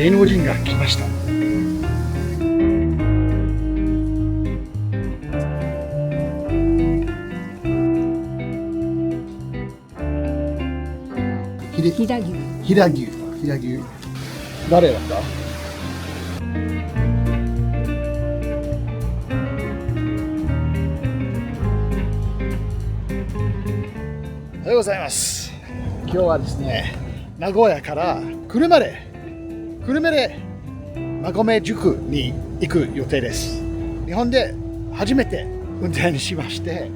芸能人が来ました。飛騨牛。誰だった？おはようございます。今日はですね、名古屋から車で馬込塾に行く予定です。日本で初めて運転しまして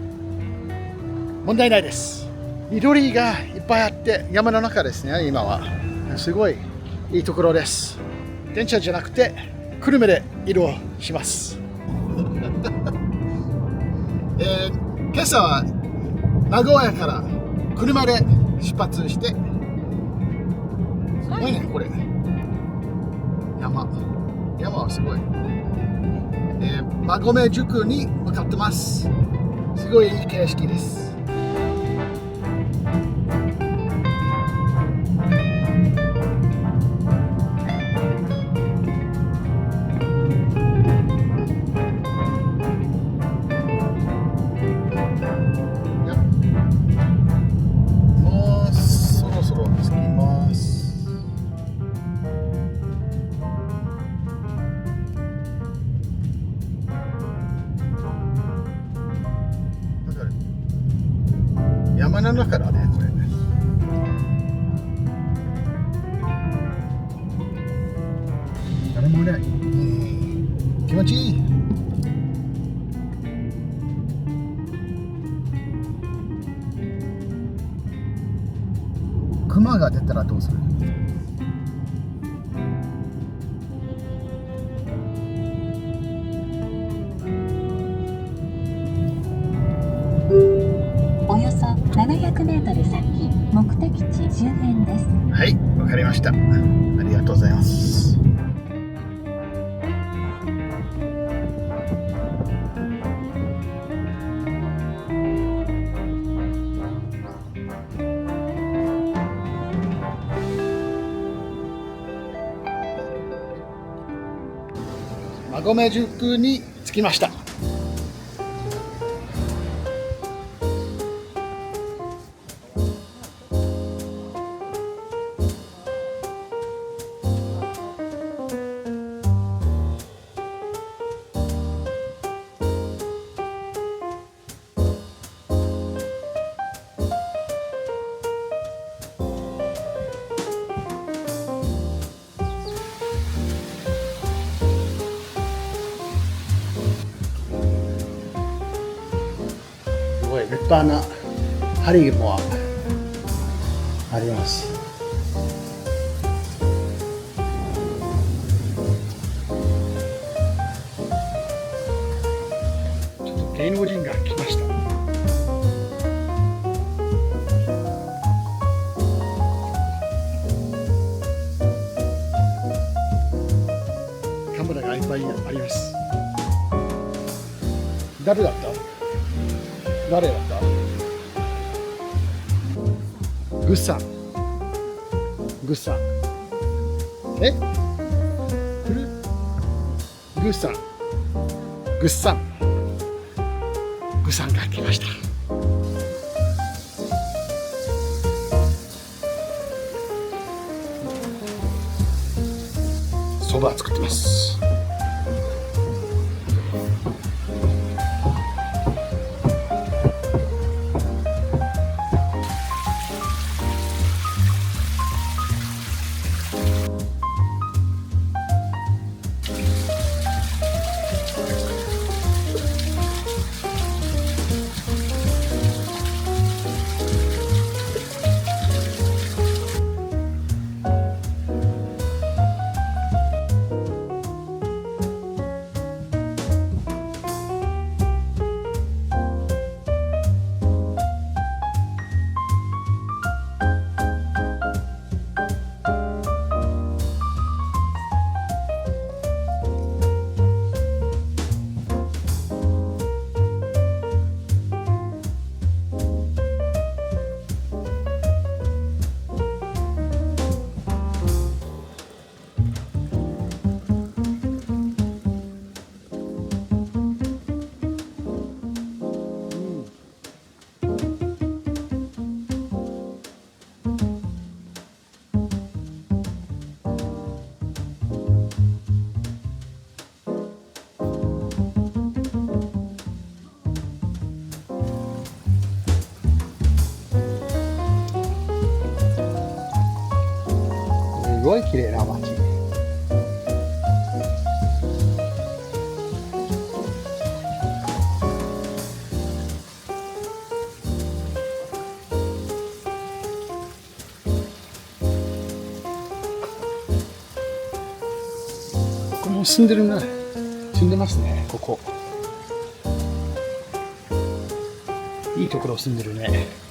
問題ないです。緑がいっぱいあって山の中ですね。今はすごいいいところです。電車じゃなくて車で移動します。今朝は名古屋から車で出発して、何これ、山はすごい、馬込塾に向かってます。すごいいい景色です。もうそろそろ着きます。山の中だね、これ。誰もいない。気持ちいい。熊が出たらどうする？およそ700メートル先、目的地周辺です。はい、わかりました。ありがとうございます。馬込塾に着きました。すごい立派な針もあります。ちょっと芸能人が来ました。カメラがいっぱいあります。誰だった？グッさん。グッさんが来ました。そば作ってます。ごい綺麗な街。ここも住んでますね、ここ。いいところ住んでるね。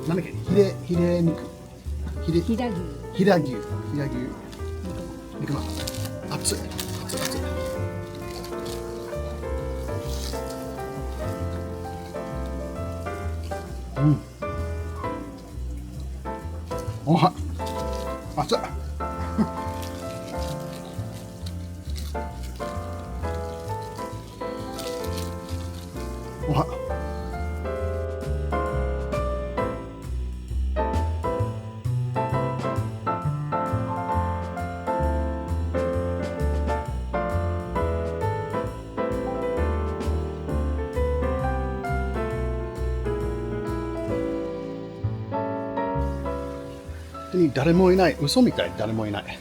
なんだっけ、ヒレ肉。飛騨牛。肉まん。熱い。おは。熱い。おは。誰もいない。嘘みたい。誰もいない。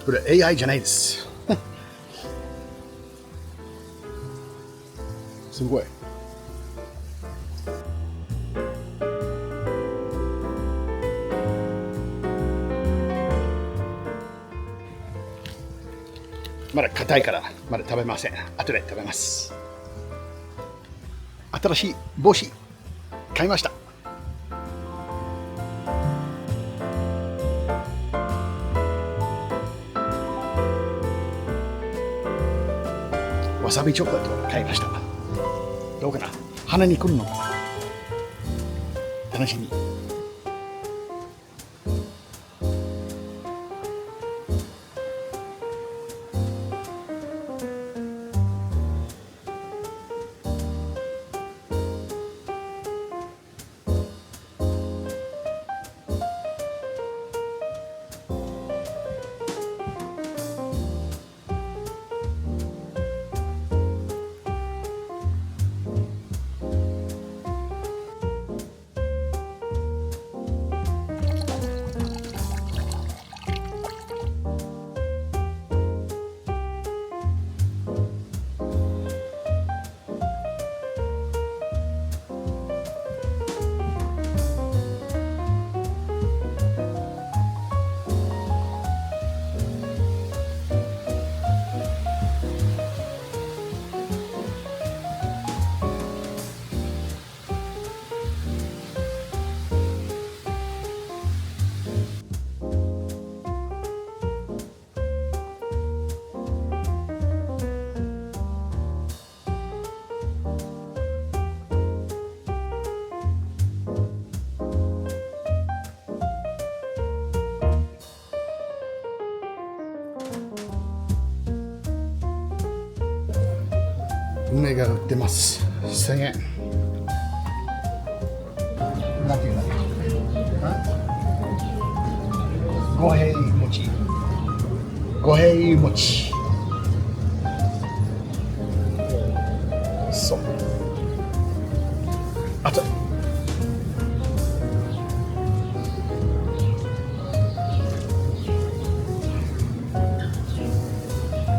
これ AI じゃないです。すごい。まだ硬いからまだ食べません。後で食べます。新しい帽子買いました。わさびチョコレートを買いました。どうかな、鼻にくるのかな、楽しみ。梅が売ってます。1000円。なんていうんだっけ。五平餅。五平餅。そう。あと。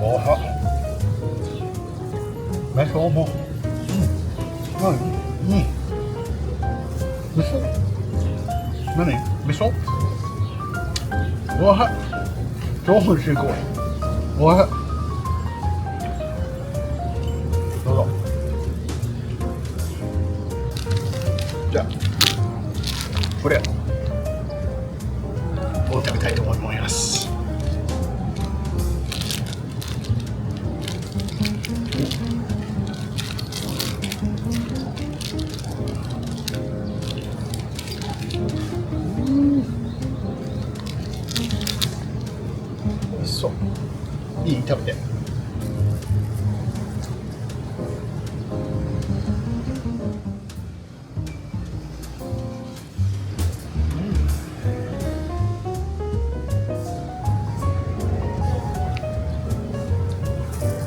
おは。めっちゃ重い。味噌？何？味噌？わ超美味しいこれ。わどうぞ。じゃあこれを食べたいと思います。そういい食べて。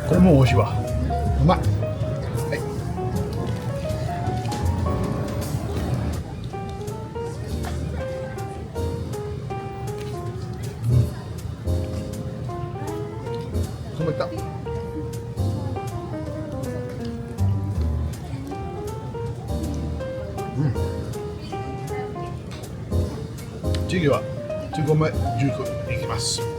これも美味しいわ。うまい。はい。止めた。次は15枚熟いきます。